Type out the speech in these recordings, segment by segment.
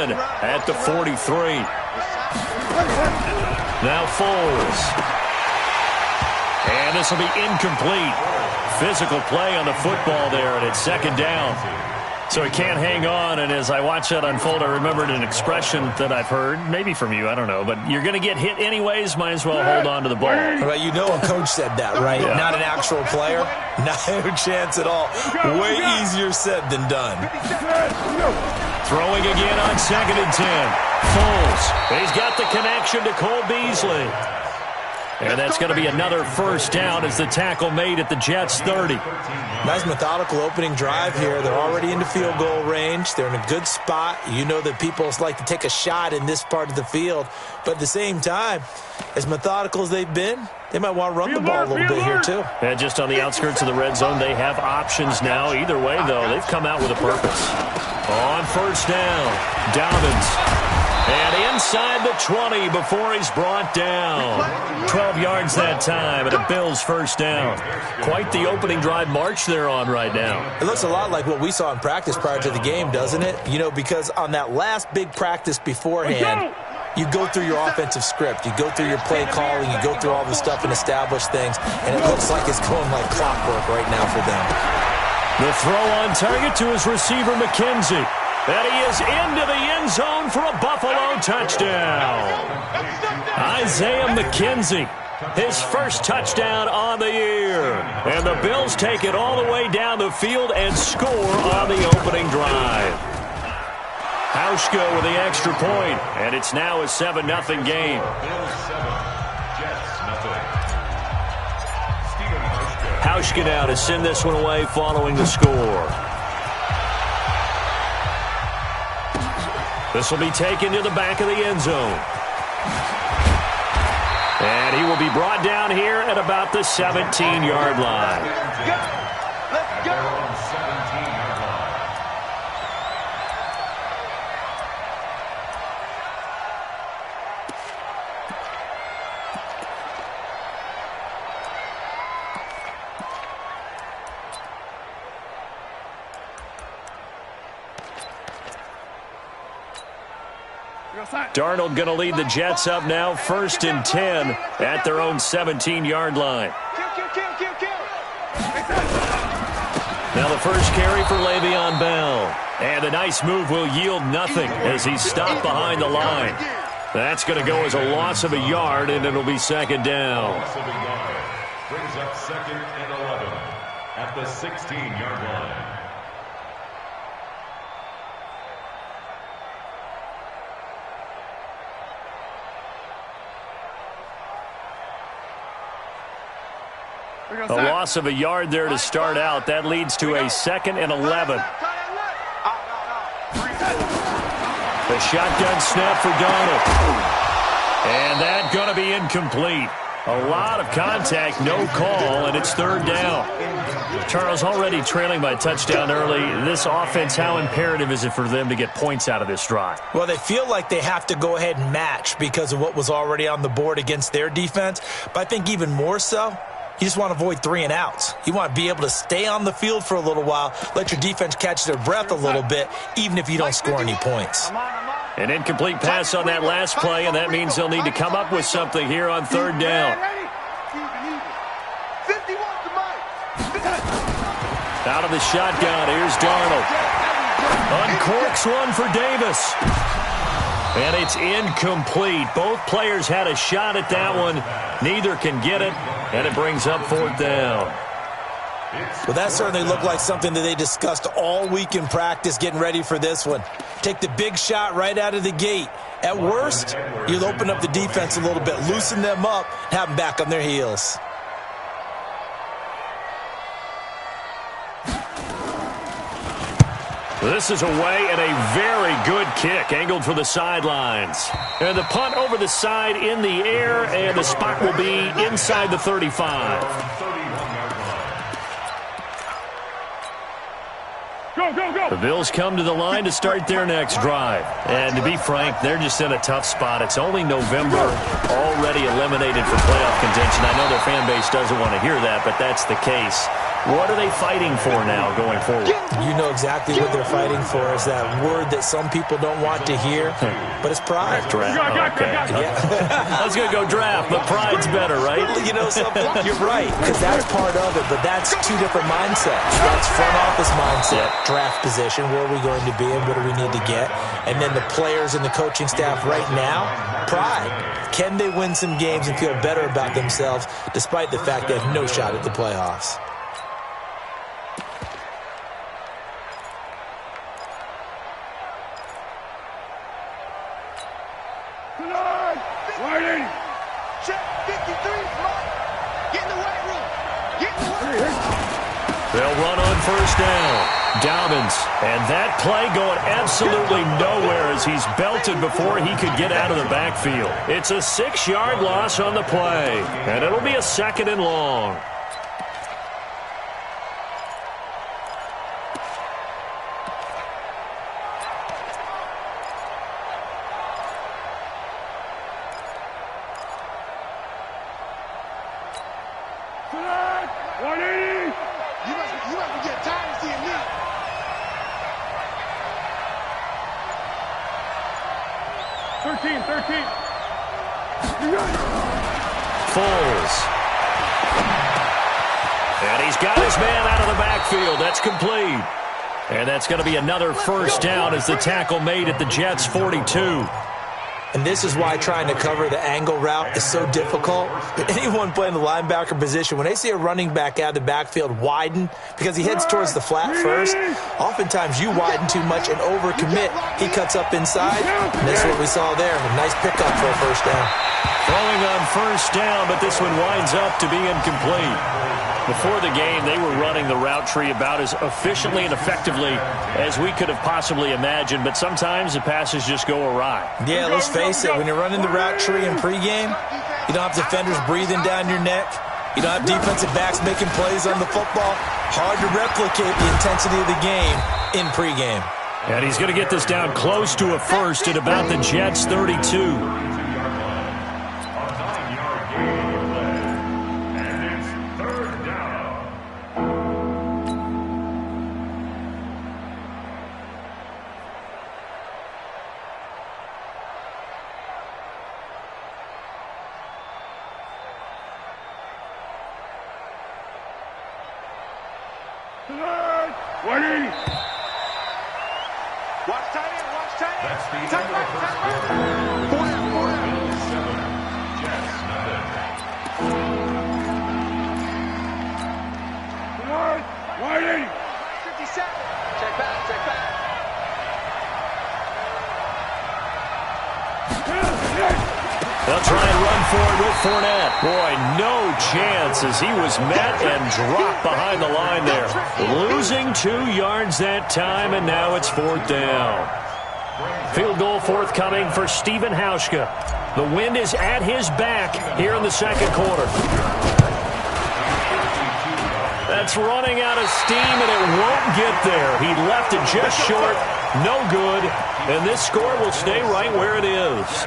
in at the 43. Now Foles. And this will be incomplete. Physical play on the football there, and it's second down. So he can't hang on, and as I watch that unfold, I remembered an expression that I've heard, maybe from you, I don't know, but you're going to get hit anyways, might as well hold on to the ball. Well, you know a coach said that, right? Yeah. Not an actual player. No chance at all. Way easier said than done. Throwing again on 2nd and 10. Foles. He's got the connection to Cole Beasley. And that's going to be another first down as the tackle made at the Jets' 30. Nice methodical opening drive here. They're already into field goal range. They're in a good spot. You know that people like to take a shot in this part of the field. But at the same time, as methodical as they've been, they might want to run the ball a little bit here too. And just on the outskirts of the red zone, they have options now. Either way, though, they've come out with a purpose. On first down, Dobbins. And inside the 20 before he's brought down. 12 yards that time, and a Bills first down. Quite the opening drive march they're on right now. It looks a lot like what we saw in practice prior to the game, doesn't it? You know, because on that last big practice beforehand, you go through your offensive script. You go through your play calling. You go through all the stuff and establish things. And it looks like it's going like clockwork right now for them. The throw on target to his receiver, McKenzie. And he is into the end zone for a Buffalo touchdown. Isaiah McKenzie, his first touchdown on the year. And the Bills take it all the way down the field and score on the opening drive. Hauschka with the extra point, and it's now a 7-0 game. Hauschka now to send this one away following the score. This will be taken to the back of the end zone. And he will be brought down here at about the 17-yard line. Let's go. Darnold going to lead the Jets up now, 1st and 10 at their own 17-yard line. Now the first carry for Le'Veon Bell. And a nice move will yield nothing as he's stopped behind the line. That's going to go as a loss of a yard, and it'll be second down. Brings up 2nd and 11 at the 16-yard line. A loss of a yard there to start out. That leads to a 2nd and 11. The shotgun snap for Darnold. And that's going to be incomplete. A lot of contact, no call, and it's 3rd down. Charles, already trailing by a touchdown early. This offense, how imperative is it for them to get points out of this drive? Well, they feel like they have to go ahead and match because of what was already on the board against their defense. But I think even more so, you just want to avoid 3 and outs. You want to be able to stay on the field for a little while, let your defense catch their breath a little bit, even if you don't score any points. An incomplete pass on that last play, and that means they'll need to come up with something here on 3rd down. Out of the shotgun, here's Darnold. Uncorks one for Davis. And it's incomplete. Both players had a shot at that one. Neither can get it, and it brings up 4th down. Well, that certainly looked like something that they discussed all week in practice getting ready for this one. Take the big shot right out of the gate. At worst, you'll open up the defense a little bit, loosen them up, and have them back on their heels. This is away and a very good kick, angled for the sidelines. And the punt over the side in the air, and the spot will be inside the 35. The Bills come to the line to start their next drive. And to be frank, they're just in a tough spot. It's only November, already eliminated for playoff contention. I know their fan base doesn't want to hear that, but that's the case. What are they fighting for now going forward? You know exactly what they're fighting for. Is that word that some people don't want to hear, but it's pride. Draft. Okay. Yeah. I was going to go draft, but pride's better, right? You know something? You're right, because that's part of it, but that's two different mindsets. That's front office mindset, draft position, where are we going to be and what do we need to get? And then the players and the coaching staff right now, pride. Can they win some games and feel better about themselves despite the fact they have no shot at the playoffs? They'll run on first down. Dobbins. And that play going absolutely nowhere as he's belted before he could get out of the backfield. It's a 6-yard loss on the play. And it'll be a 2nd and long. Foles. And he's got his man out of the backfield. That's complete. And that's going to be another first down as the tackle made at the Jets' 42. And this is why trying to cover the angle route is so difficult. Anyone playing the linebacker position, when they see a running back out of the backfield widen, because he heads towards the flat first, oftentimes you widen too much and overcommit. He cuts up inside, and that's what we saw there. A nice pickup for a first down. Throwing on first down, but this one winds up to be incomplete. Before the game, they were running the route tree about as efficiently and effectively as we could have possibly imagined, but sometimes the passes just go awry. Yeah, let's face it. When you're running the route tree in pregame, you don't have defenders breathing down your neck. You don't have defensive backs making plays on the football. Hard to replicate the intensity of the game in pregame. And he's going to get this down close to a first at about the Jets' 32. They'll try and run for it with Fournette. Boy, no chance as he was met and dropped behind the line there. Losing 2 yards that time, and now it's 4th down. Field goal forthcoming for Stephen Hauschka. The wind is at his back here in the 2nd quarter. That's running out of steam, and it won't get there. He left it just short. No good. And this score will stay right where it is.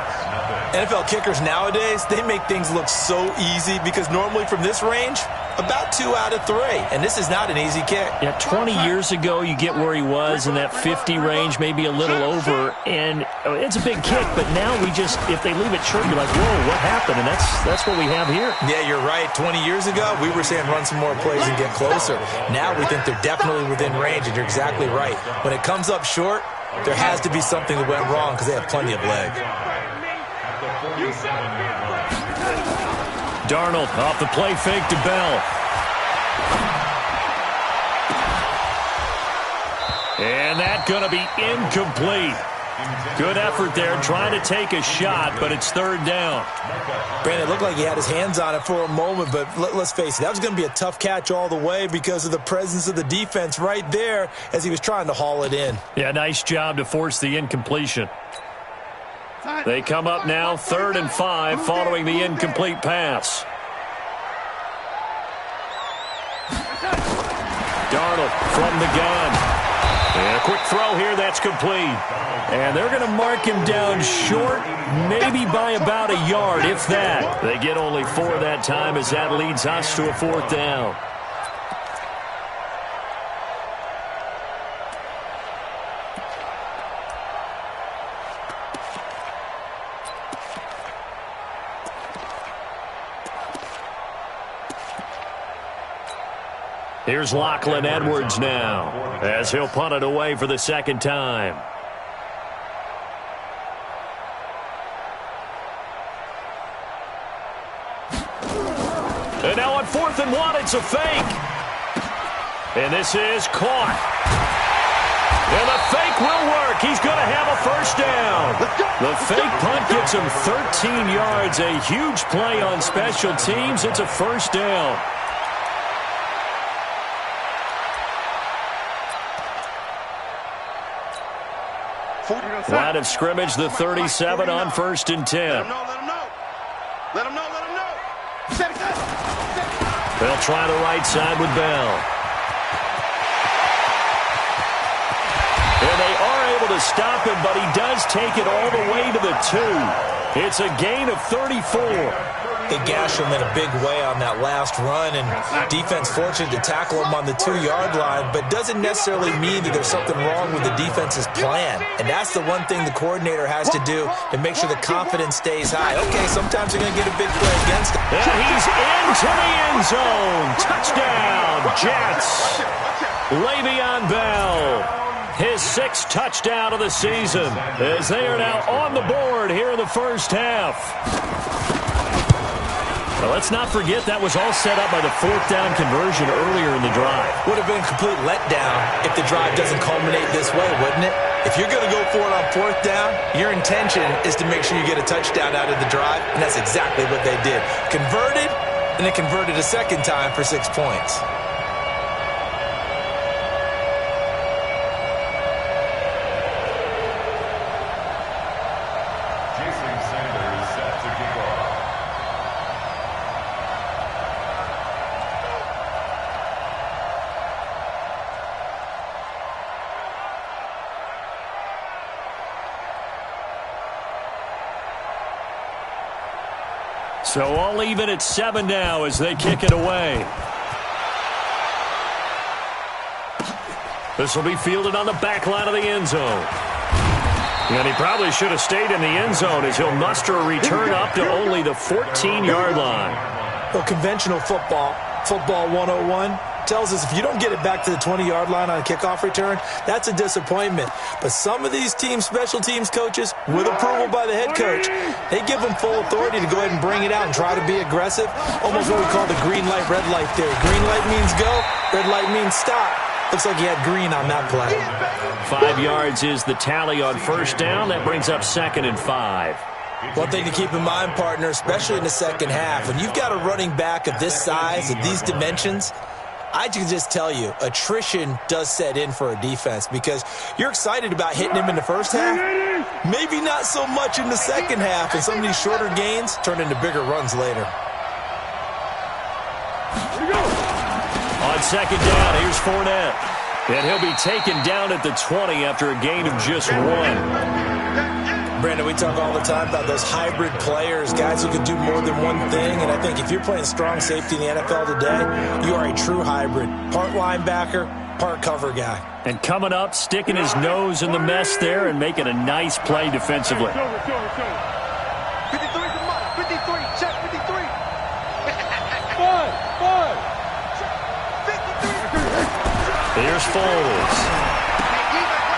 NFL kickers nowadays, they make things look so easy because normally from this range, about 2 out of 3. And this is not an easy kick. Yeah, 20 years ago, you get where he was in that 50 range, maybe a little over. And it's a big kick, but now we just, if they leave it short, you're like, whoa, what happened? And that's what we have here. Yeah, you're right. 20 years ago, we were saying run some more plays and get closer. Now we think they're definitely within range, and you're exactly right. When it comes up short, there has to be something that went wrong because they have plenty of leg. Darnold off the play fake to Bell. And that's going to be incomplete. Good effort there trying to take a shot, but it's 3rd down. Brandon, it looked like he had his hands on it for a moment, but let's face it, that was going to be a tough catch all the way because of the presence of the defense right there as he was trying to haul it in. Yeah, nice job to force the incompletion. They come up now 3rd and 5 following the incomplete pass. Darnold from the gun. And a quick throw here, that's complete. And they're going to mark him down short, maybe by about a yard, if that. They get only 4 that time as that leads us to a 4th down. Here's Lachlan Edwards now, as he'll punt it away for the second time. And now on 4th and 1, it's a fake. And this is caught. And the fake will work. He's going to have a first down. The fake punt gets him 13 yards. A huge play on special teams. It's a first down. Line of scrimmage, the 37 on 1st and 10. Let him know. Let him know. They'll try the right side with Bell. And they are able to stop him, but he does take it all the way to the 2. It's a gain of 34. They gashed him in a big way on that last run, and defense fortunate to tackle him on the 2-yard line, but doesn't necessarily mean that there's something wrong with the defense's plan. And that's the one thing the coordinator has to do to make sure the confidence stays high. Okay, sometimes you're going to get a big play against him. And he's into the end zone. Touchdown, Jets. Le'Veon Bell, his 6th touchdown of the season, as they are now on the board here in the first half. Well, let's not forget that was all set up by the 4th down conversion earlier in the drive. Would have been a complete letdown if the drive doesn't culminate this way, wouldn't it? If you're going to go for it on 4th down, your intention is to make sure you get a touchdown out of the drive, and that's exactly what they did. Converted, and then converted a second time for 6 points. So all even at 7 now as they kick it away. This will be fielded on the back line of the end zone. And he probably should have stayed in the end zone as he'll muster a return up to only the 14-yard line. Well, conventional football 101, tells us if you don't get it back to the 20-yard line on a kickoff return, that's a disappointment. But some of these team special teams coaches, with approval by the head coach, they give them full authority to go ahead and bring it out and try to be aggressive. Almost what we call the green light, red light theory. Green light means go, red light means stop. Looks like he had green on that play. 5 yards is the tally on 1st down. That brings up 2nd and 5. One thing to keep in mind, partner, especially in the second half, when you've got a running back of this size, of these dimensions, I can just tell you, attrition does set in for a defense because you're excited about hitting him in the first half. Maybe not so much in the second half, and some of these shorter gains turn into bigger runs later. On 2nd down, here's Fournette. And he'll be taken down at the 20 after a gain of just 1. Brandon, we talk all the time about those hybrid players, guys who can do more than one thing, and I think if you're playing strong safety in the NFL today, you are a true hybrid. Part linebacker, part cover guy. And coming up, sticking his nose in the mess there and making a nice play defensively. 53 to Mike. 53, check 53. 53. Here's Foles.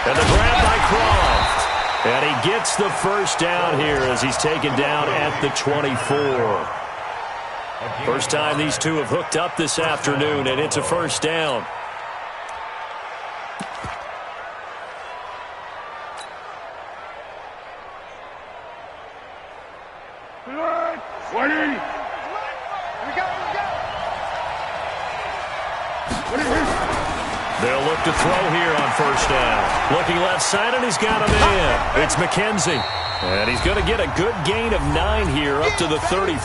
And the grab by Croft. And he gets the first down here as he's taken down at the 24. First time these two have hooked up this afternoon, and it's a first down. They'll look to throw here on first down. Looking left side, and he's got him in. It's McKenzie. And he's going to get a good gain of 9 here up to the 34.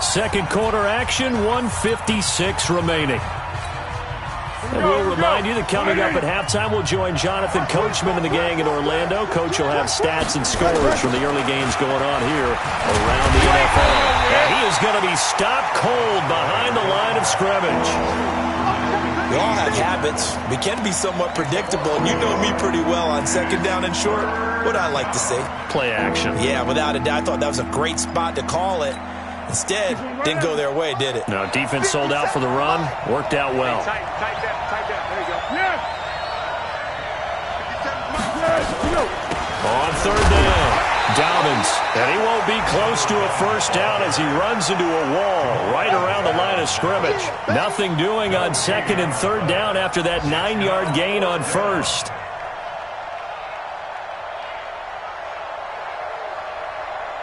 Second quarter action, 1:56 remaining. And we'll remind you that coming up at halftime, we'll join Jonathan Coachman and the gang in Orlando. Coach will have stats and scores from the early games going on here around the NFL. And he is going to be stopped cold behind the line of scrimmage. We all have habits. We can be somewhat predictable, and you know me pretty well on second down and short. What I like to see. Play action. Yeah, without a doubt. I thought that was a great spot to call it. Instead, didn't go their way, did it? No, defense sold out for the run. Worked out well. Tight that. There you go. On third down, Dobbins. And he won't be close to a first down as he runs into a wall right around the line of scrimmage. Nothing doing on second and third down after that 9-yard gain on first.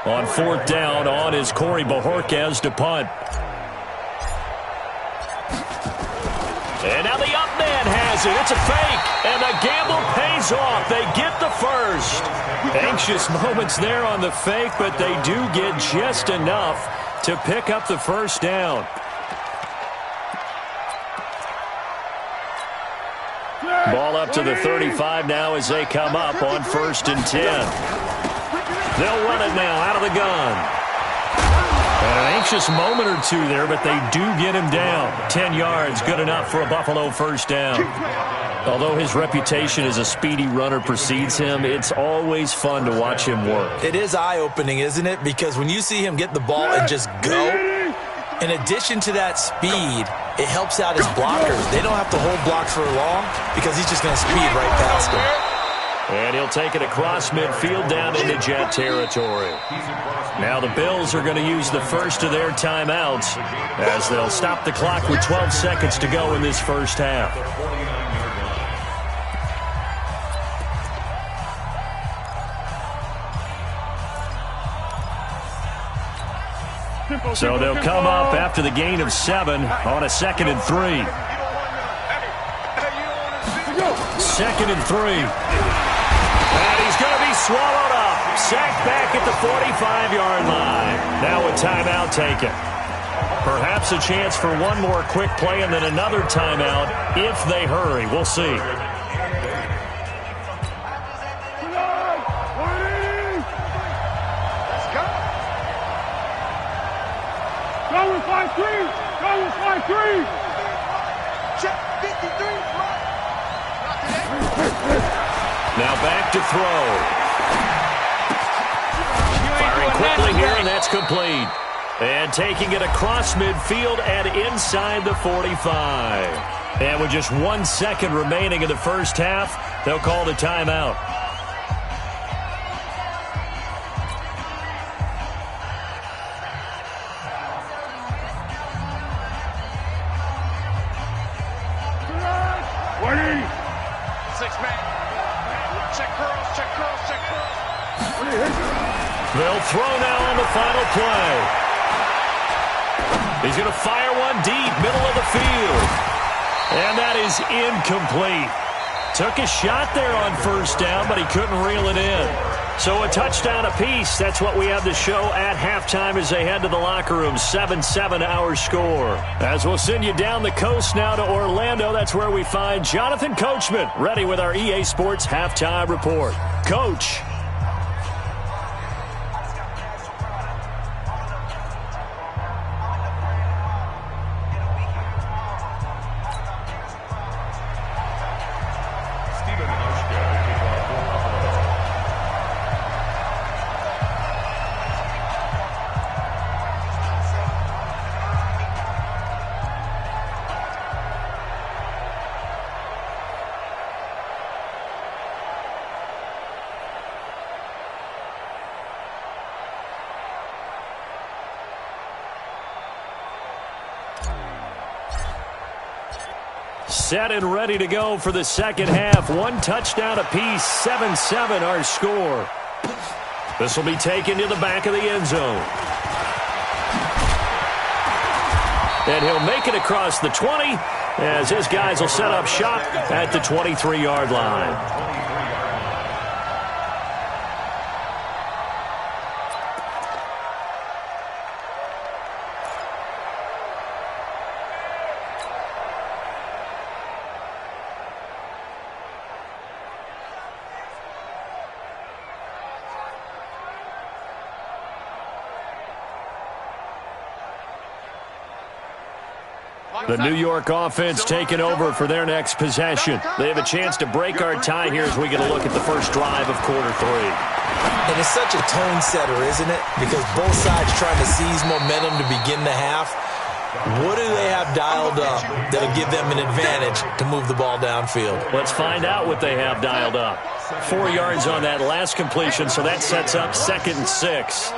On fourth down, on is Corey Bojorquez to punt. And now the up man has it. It's a fake. And the gamble pays off. They get the first. Anxious moments there on the fake, but they do get just enough to pick up the first down. Ball up to the 35 now as they come up on 1st and 10. They'll run it now out of the gun. And an anxious moment or two there, but they do get him down. 10 yards, good enough for a Buffalo first down. Although his reputation as a speedy runner precedes him, it's always fun to watch him work. It is eye-opening, isn't it? Because when you see him get the ball and just go, in addition to that speed, it helps out his blockers. They don't have to hold blocks for long because he's just going to speed right past them. And he'll take it across midfield down into Jet territory. Now the Bills are going to use the first of their timeouts as they'll stop the clock with 12 seconds to go in this first half. So they'll come up after the gain of 7 on a 2nd and 3. 2nd and 3. And he's going to be swallowed up. Sacked back at the 45-yard line. Now a timeout taken. Perhaps a chance for one more quick play and then another timeout if they hurry. We'll see. Let's go. Go with 5-3. Go with 5-3. Check 53. Now back to throw. Firing quickly here, and that's complete. And taking it across midfield and inside the 45. And with just 1 second remaining in the first half, they'll call the timeout. They'll throw now on the final play. He's going to fire one deep, middle of the field. And that is incomplete. Took a shot there on first down, but he couldn't reel it in. So a touchdown apiece. That's what we have to show at halftime as they head to the locker room. 7-7 our score. As we'll send you down the coast now to Orlando, that's where we find Jonathan Coachman, ready with our EA Sports halftime report. Coach. Set and ready to go for the second half. One touchdown apiece, 7-7 our score. This will be taken to the back of the end zone. And he'll make it across the 20 as his guys will set up shop at the 23-yard line. The New York offense taking over for their next possession. They have a chance to break our tie here as we get a look at the first drive of quarter 3. And it's such a tone setter, isn't it? Because both sides trying to seize momentum to begin the half. What do they have dialed up that'll give them an advantage to move the ball downfield? Let's find out what they have dialed up. 4 yards on that last completion, so that sets up 2nd and 6.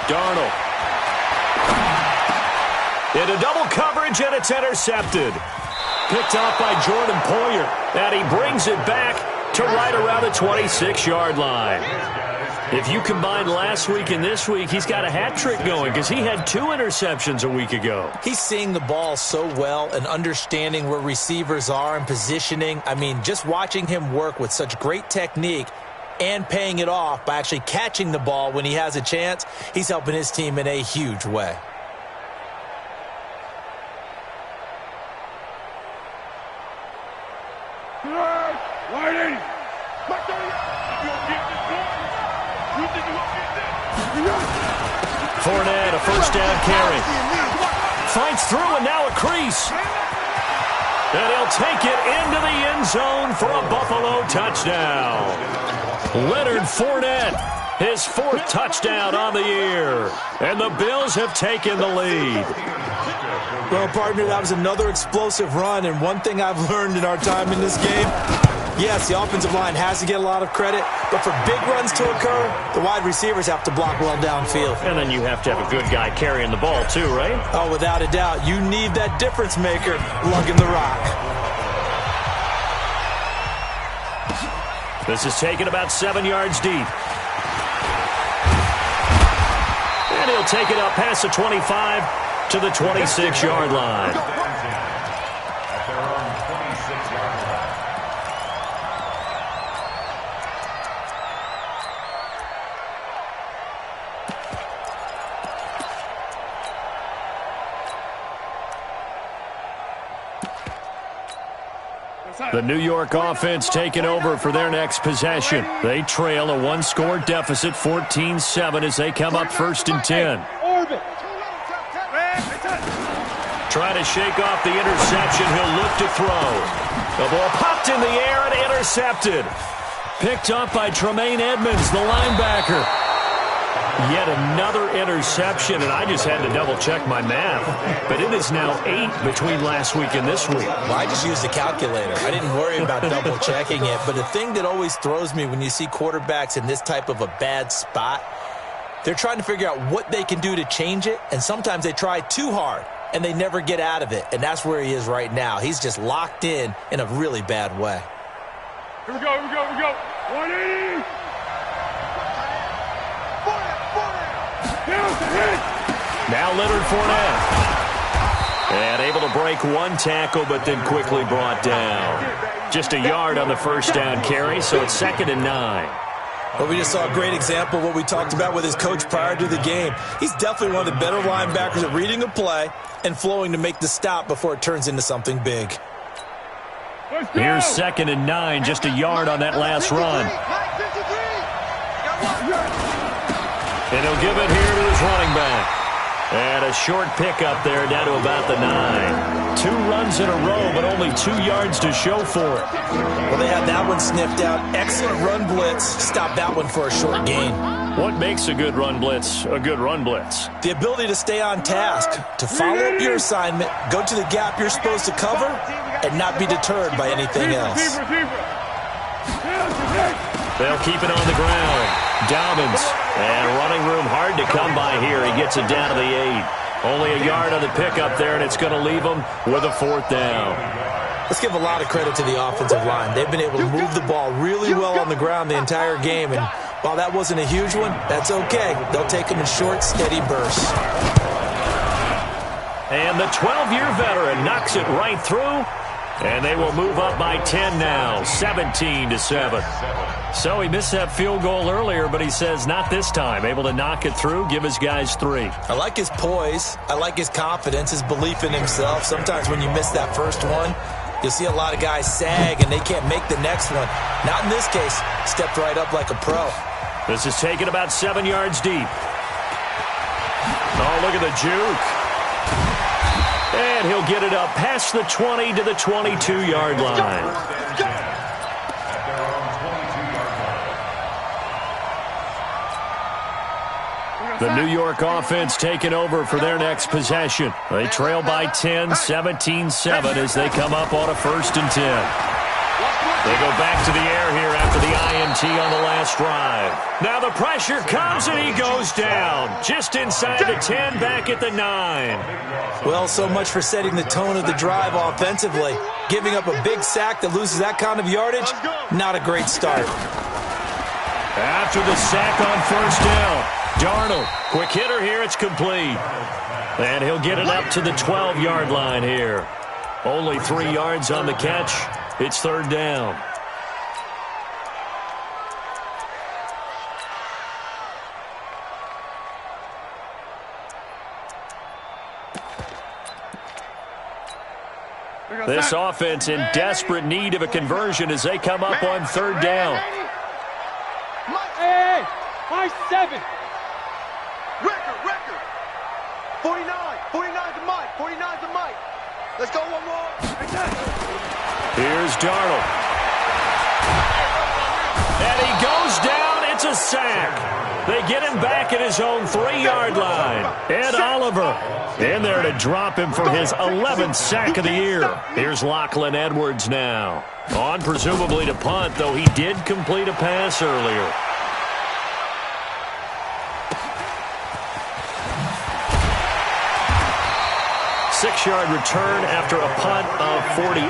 Darnold. Into double coverage, and it's intercepted. Picked off by Jordan Poyer, and he brings it back to right around the 26-yard line. If you combine last week and this week, he's got a hat trick going because he had 2 interceptions a week ago. He's seeing the ball so well and understanding where receivers are and positioning. I mean, just watching him work with such great technique and paying it off by actually catching the ball when he has a chance, he's helping his team in a huge way. Fournette, a first down carry. Finds through, and now a crease. And he'll take it into the end zone for a Buffalo touchdown. Leonard Fournette, his 4th touchdown on the year. And the Bills have taken the lead. Well, partner, that was another explosive run, and one thing I've learned in our time in this game, yes, the offensive line has to get a lot of credit, but for big runs to occur, the wide receivers have to block well downfield. And then you have to have a good guy carrying the ball too, right? Oh, without a doubt. You need that difference maker lugging the rock. This is taken about 7 yards deep. And he'll take it up past the 25 to the 26-yard line. The New York offense taking over for their next possession. They trail a 1-score deficit, 14-7, as they come up 1st and 10. Trying to shake off the interception. He'll look to throw. The ball popped in the air and intercepted. Picked up by Tremaine Edmonds, the linebacker. Yet another interception, and I just had to double-check my math. But it is now 8 between last week and this week. Well, I just used a calculator. I didn't worry about double-checking it. But the thing that always throws me when you see quarterbacks in this type of a bad spot, they're trying to figure out what they can do to change it, and sometimes they try too hard, and they never get out of it. And that's where he is right now. He's just locked in a really bad way. Here we go, here we go, here we go. 180. Now Leonard Fournette. And able to break 1 tackle, but then quickly brought down. Just a yard on the first down carry, so it's 2nd and 9. Well, we just saw a great example of what we talked about with his coach prior to the game. He's definitely one of the better linebackers at reading a play and flowing to make the stop before it turns into something big. Here's 2nd and 9, just a yard on that last run. And he'll give it here to his running back. And a short pickup there down to about the 9. 2 runs in a row, but only 2 yards to show for it. Well, they had that one sniffed out. Excellent run blitz. Stop that one for a short gain. What makes a good run blitz a good run blitz? The ability to stay on task, to follow up your assignment, go to the gap you're supposed to cover, and not be deterred by anything else. They'll keep it on the ground. Dobbins, and running room hard to come by here. He gets it down to the 8. Only a yard on the pickup there, and it's going to leave him with a 4th down. Let's give a lot of credit to the offensive line. They've been able to move the ball really well on the ground the entire game, and while that wasn't a huge one, that's okay. They'll take them in short, steady bursts. And the 12-year veteran knocks it right through. And they will move up by 10 now, 17-7. So he missed that field goal earlier, but he says not this time. Able to knock it through, give his guys 3. I like his poise. I like his confidence, his belief in himself. Sometimes when you miss that first one, You'll see a lot of guys sag, and they can't make the next one. Not in this case. Stepped right up like a pro. This is taken about 7 yards deep. Oh, look at the juke. And he'll get it up past the 20 to the 22-yard line. The New York offense taking over for their next possession. They trail by 10, 17-7 as they come up on a 1st and 10. They go back to the air here after the INT on the last drive. Now the pressure comes and he goes down. Just inside the 10, back at the 9. Well, so much for setting the tone of the drive offensively. Giving up a big sack that loses that kind of yardage, not a great start. After the sack on 1st down, Darnold, quick hitter here, it's complete. And he'll get it up to the 12-yard line here. Only 3 yards on the catch. It's 3rd down. This offense in desperate need of a conversion as they come up on 3rd down. Hey, my 7. Record. 49 to Mike. 49 to Mike. Let's go one more. Here's Darnold. And he goes down. It's a sack. They get him back at his own 3-yard line. Ed Oliver in there to drop him for his 11th sack of the year. Here's Lachlan Edwards now. On presumably to punt, though he did complete a pass earlier. Six-yard return after a punt of 48.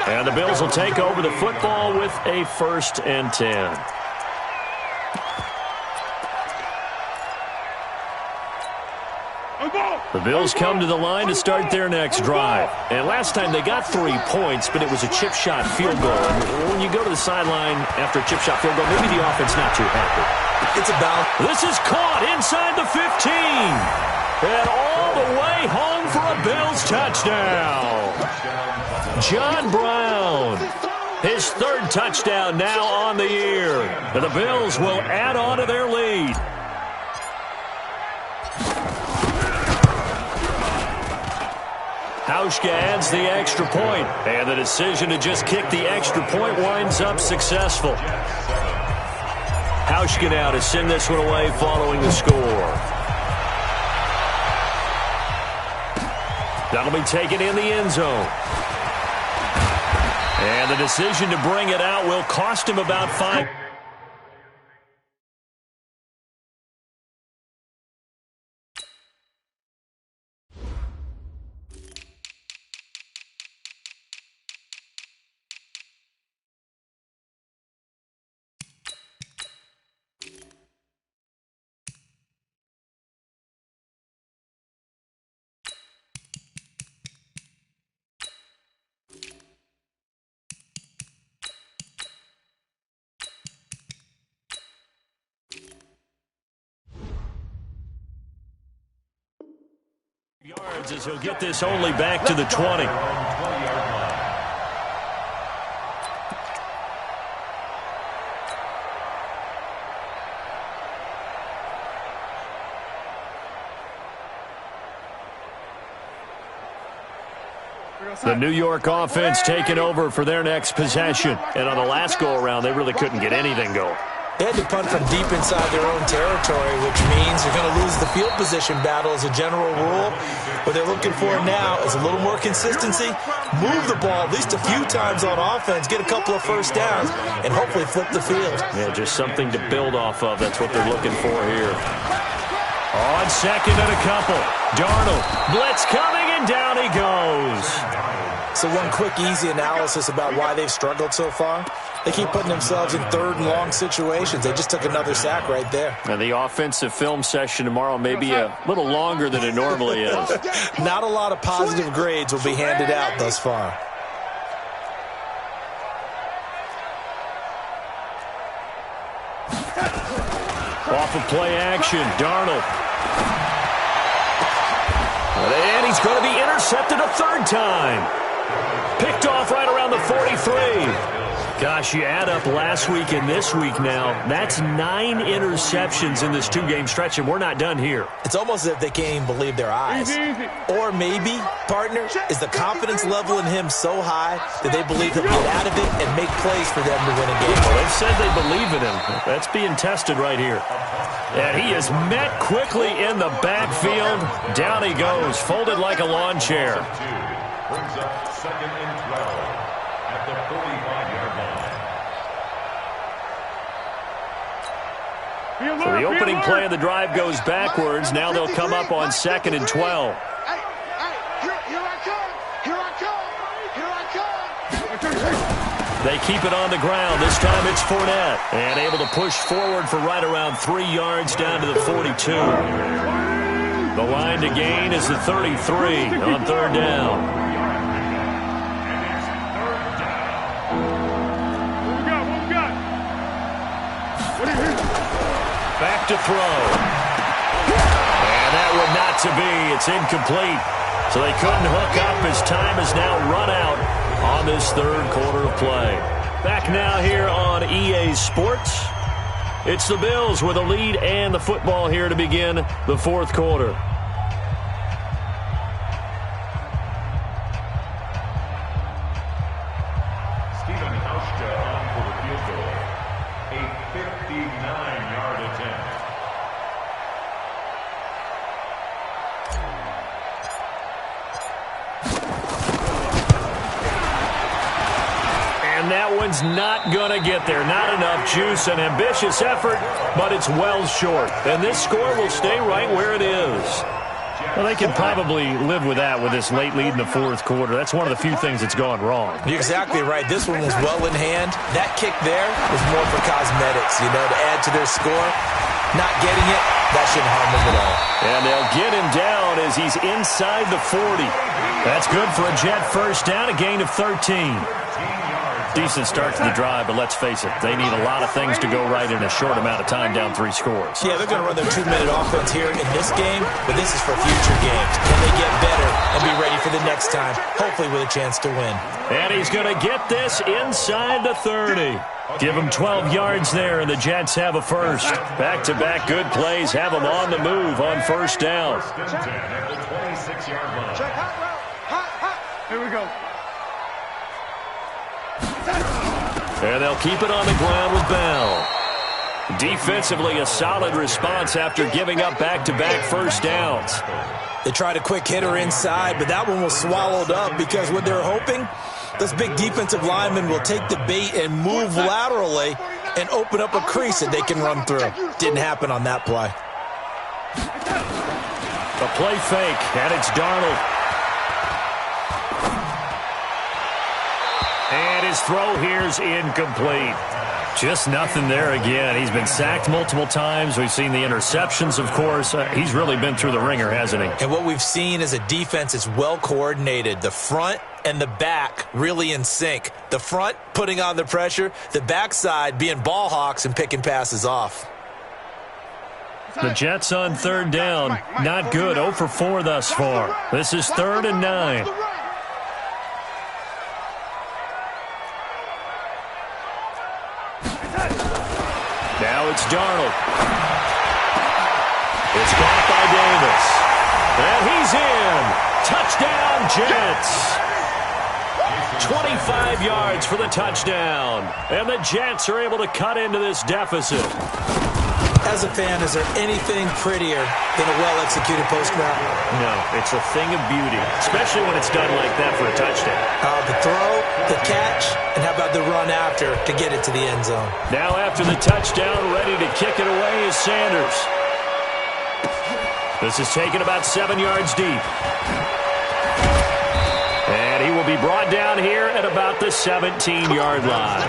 And the Bills will take over the football with a 1st and 10. The Bills come to the line to start their next drive. And last time they got 3 points, but it was a chip shot field goal. And when you go to the sideline after a chip shot field goal, maybe the offense not too happy. It's about. This is caught inside the 15. And all the way home for a Bills touchdown. John Brown. His 3rd touchdown now on the year. And the Bills will add on to their lead. Hauschka adds the extra point, and the decision to just kick the extra point winds up successful. Hauschka now to send this one away following the score. That'll be taken in the end zone. And the decision to bring it out will cost him about 5. Yards as he'll get this only back to the 20. The New York offense taking over for their next possession. And on the last go-around, they really couldn't get anything going. They had to punt from deep inside their own territory, which means they're going to lose the field position battle as a general rule. What they're looking for now is a little more consistency, move the ball at least a few times on offense, get a couple of 1st downs, and hopefully flip the field. Yeah, just something to build off of. That's what they're looking for here. On 2nd and a couple. Darnold, blitz coming, and down he goes. So one quick, easy analysis about why they've struggled so far. They keep putting themselves in 3rd and long situations. They just took another sack right there. And the offensive film session tomorrow may be a little longer than it normally is. Not a lot of positive grades will be handed out thus far. Off of play action, Darnold. And he's going to be intercepted a 3rd time. Picked off off right around the 43. Gosh, you add up last week and this week now, that's 9 interceptions in this 2-game stretch, and we're not done here. It's almost as if they can't even believe their eyes. Or maybe, partner, is the confidence level in him so high that they believe he'll get out of it and make plays for them to win a game. Well, they've said they believe in him. That's being tested right here. And he is met quickly in the backfield. Down he goes, folded like a lawn chair. Brings up 2nd and 12 at the 45-yard line. So the opening play of the drive goes backwards. Now they'll come up on 2nd and 12. They keep it on the ground. This time it's Fournette. And able to push forward for right around 3 yards down to the 42. The line to gain is the 33 on 3rd down. Back to throw. And that would not to be. It's incomplete. So they couldn't hook up as time has now run out on this 3rd quarter of play. Back now here on EA Sports. It's the Bills with a lead and the football here to begin the 4th quarter. Not going to get there. Not enough juice. An ambitious effort, but it's well short. And this score will stay right where it is. Well, they can probably live with that with this late lead in the 4th quarter. That's one of the few things that's gone wrong. You're exactly right. This one was well in hand. That kick there was more for cosmetics, to add to their score. Not getting it, that shouldn't harm them at all. And they'll get him down as he's inside the 40. That's good for a Jet first down, a gain of 13. Decent start to the drive, but let's face it, they need a lot of things to go right in a short amount of time down 3 scores. Yeah, they're going to run their 2-minute offense here in this game, but this is for future games. Can they get better and be ready for the next time, hopefully with a chance to win? And he's going to get this inside the 30. Give him 12 yards there, and the Jets have a first. Back-to-back good plays have them on the move on 1st down. Here we go. And they'll keep it on the ground with Bell. Defensively, a solid response after giving up back-to-back first downs. They tried a quick hitter inside, but that one was swallowed up because what they're hoping, those big defensive linemen will take the bait and move laterally and open up a crease that they can run through. Didn't happen on that play. A play fake, and it's Darnold. And his throw here is incomplete. Just nothing there again. He's been sacked multiple times. We've seen the interceptions, of course. He's really been through the ringer, hasn't he? And what we've seen is a defense that's well coordinated. The front and the back really in sync. The front putting on the pressure. The backside being ball hawks and picking passes off. The Jets on 3rd down. Not good. 0 for 4 thus far. This is 3rd and 9. Now it's Darnold. It's caught by Davis. And he's in. Touchdown, Jets. 25 yards for the touchdown. And the Jets are able to cut into this deficit. As a fan, is there anything prettier than a well-executed post route? No, it's a thing of beauty, especially when it's done like that for a touchdown. The throw, the catch, and how about the run after to get it to the end zone? Now after the touchdown, ready to kick it away is Sanders. This is taken about 7 yards deep. And he will be brought down here at about the 17-yard line.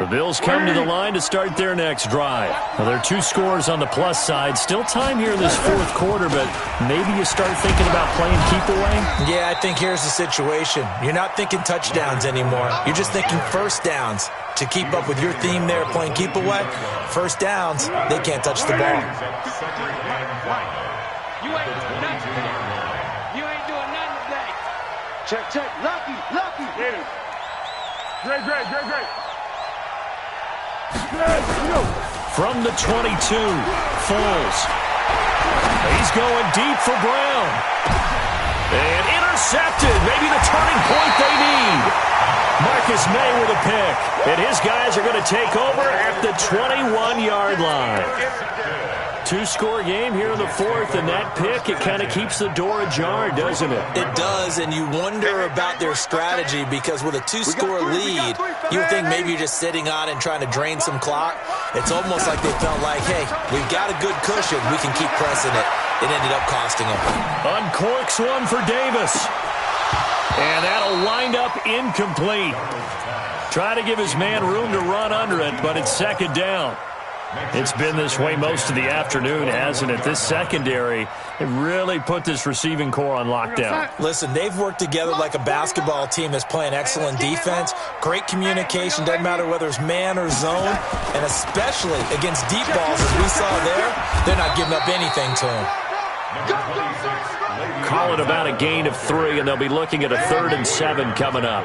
The Bills come to the line to start their next drive. Now, there are 2 scores on the plus side. Still time here in this fourth quarter, but maybe you start thinking about playing keep away? Yeah, I think here's the situation. You're not thinking touchdowns anymore. You're just thinking first downs. To keep up with your theme there, playing keep away, first downs, they can't touch the ball. You ain't doing nothing. You ain't doing nothing today. Check. Lucky. Great. From the 22, Foles. He's going deep for Brown. And intercepted. Maybe the turning point they need. Marcus May with a pick. And his guys are going to take over at the 21-yard line. 2-score game here in the fourth, and that pick, it kind of keeps the door ajar, doesn't it? It does, and you wonder about their strategy because with a 2-score lead, you would think maybe you're just sitting on it and trying to drain some clock. It's almost like they felt like, hey, we've got a good cushion. We can keep pressing it. It ended up costing them. Uncorks one for Davis. And that'll wind up incomplete. Try to give his man room to run under it, but it's second down. It's been this way most of the afternoon, hasn't it? This secondary, it really put this receiving core on lockdown. Listen, they've worked together like a basketball team that's playing excellent defense. Great communication, doesn't matter whether it's man or zone. And especially against deep balls, as we saw there, they're not giving up anything to them. Call it about a gain of 3, and they'll be looking at a 3rd and 7 coming up.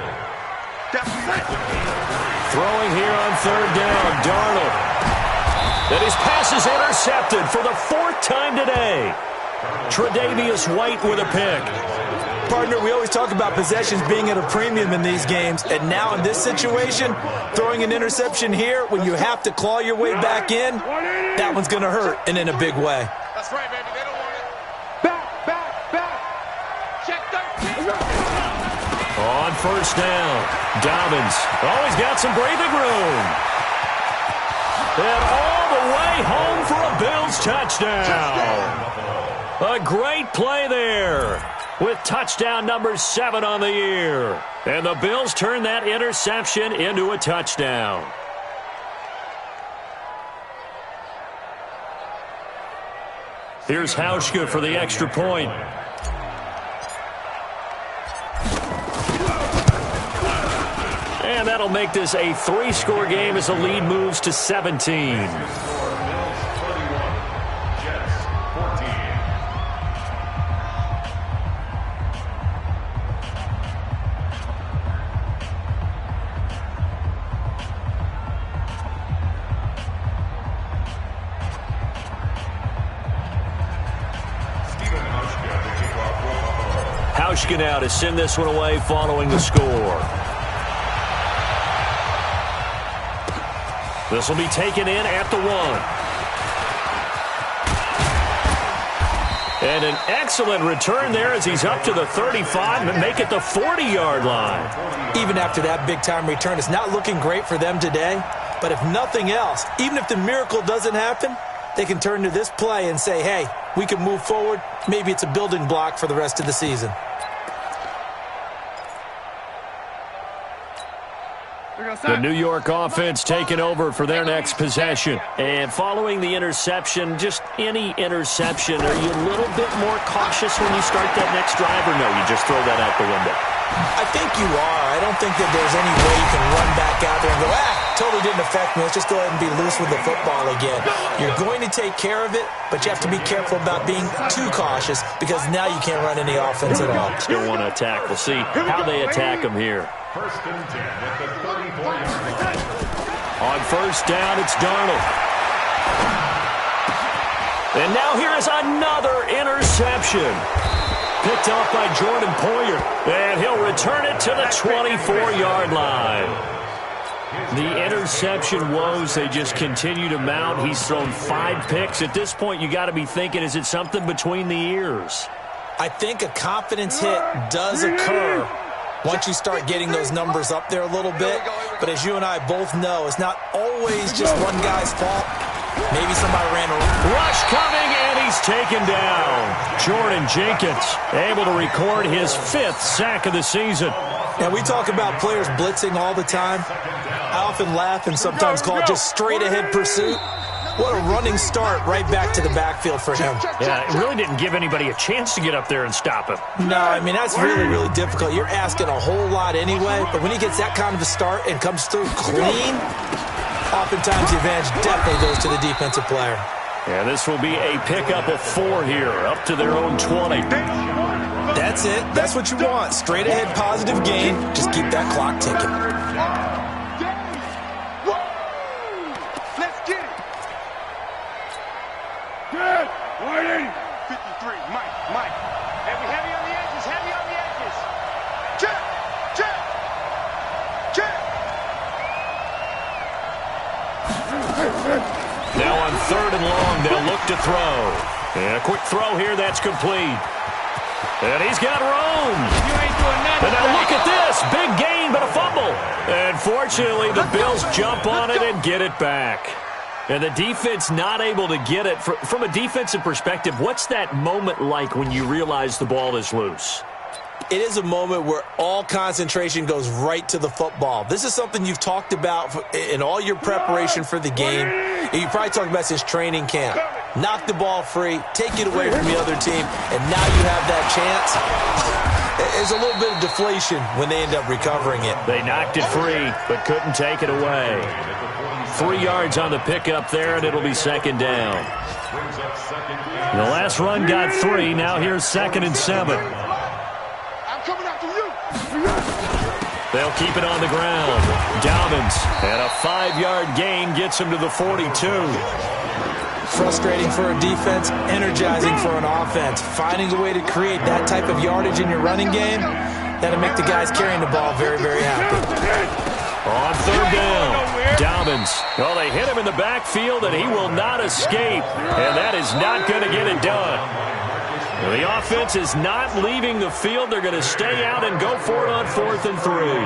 Throwing here on 3rd down, Darnold. And his pass is intercepted for the 4th time today. Tre'Davious White with a pick. Partner, we always talk about possessions being at a premium in these games, and now in this situation, throwing an interception here when you have to claw your way back in, that one's going to hurt, and in a big way. That's right, baby. They don't want it. Back. Check 13. On 1st down, Dobbins. Oh, he's got some breathing room. And all the way home for a Bills touchdown. A great play there with touchdown number 7 on the year. And the Bills turn that interception into a touchdown. Here's Hauschka for the extra point. And that'll make this a 3-score game as the lead moves to 17. Hauschka now to send this one away following the score. This will be taken in at the 1. And an excellent return there as he's up to the 35 and make it the 40-yard line. Even after that big-time return, it's not looking great for them today. But if nothing else, even if the miracle doesn't happen, they can turn to this play and say, hey, we can move forward. Maybe it's a building block for the rest of the season. The New York offense taking over for their next possession. And following the interception, just any interception, are you a little bit more cautious when you start that next drive, or no, you just throw that out the window? I think you are. I don't think that there's any way you can run back out there and go, totally didn't affect me. Let's just go ahead and be loose with the football again. You're going to take care of it, but you have to be careful about being too cautious because now you can't run any offense at all. Still want to attack. We'll see how they attack them here. 1st and 10 at the 34-yard line. On 1st down, it's Darnold. And now here is another interception. Picked off by Jordan Poyer. And he'll return it to the 24-yard line. The interception woes, they just continue to mount. He's thrown 5 picks. At this point, you got to be thinking, is it something between the ears? I think a confidence hit does occur once you start getting those numbers up there a little bit. But as you and I both know, it's not always just one guy's fault. Maybe somebody ran a rush coming, and he's taken down. Jordan Jenkins able to record his 5th sack of the season. Now, we talk about players blitzing all the time. I often laugh and sometimes call it just straight-ahead pursuit. What a running start right back to the backfield for him. Yeah, it really didn't give anybody a chance to get up there and stop him. No, I mean, that's really, really difficult. You're asking a whole lot anyway, but when he gets that kind of a start and comes through clean, oftentimes the advantage definitely goes to the defensive player. Yeah, this will be a pickup of 4 here, up to their own 20. That's it. That's what you want. Straight ahead, positive gain. Just keep that clock ticking. Let's get it. Good. 53. Mike. And we heavy on the edges. Check. Now on 3rd and long, they'll look to throw. And a quick throw here, that's complete. And he's got room. You ain't doing nothing. And now look at this. Big gain, but a fumble. And fortunately, the Bills jump on it and get it back. And the defense not able to get it. From a defensive perspective, what's that moment like when you realize the ball is loose? It is a moment where all concentration goes right to the football. This is something you've talked about in all your preparation for the game. And you probably talked about since training camp. Knock the ball free, take it away from the other team, and now you have that chance. There's a little bit of deflation when they end up recovering it. They knocked it free, but couldn't take it away. 3 yards on the pickup there, and it'll be 2nd down. The last run got 3. Now here's 2nd and 7. I'm coming after you. They'll keep it on the ground. Dobbins, and a 5-yard gain gets him to the 42. Frustrating for a defense, energizing for an offense. Finding a way to create that type of yardage in your running game, that'll make the guys carrying the ball very, very happy. On 3rd down, Dobbins. Well, they hit him in the backfield, and he will not escape. And that is not going to get it done. The offense is not leaving the field. They're going to stay out and go for it on 4th and 3.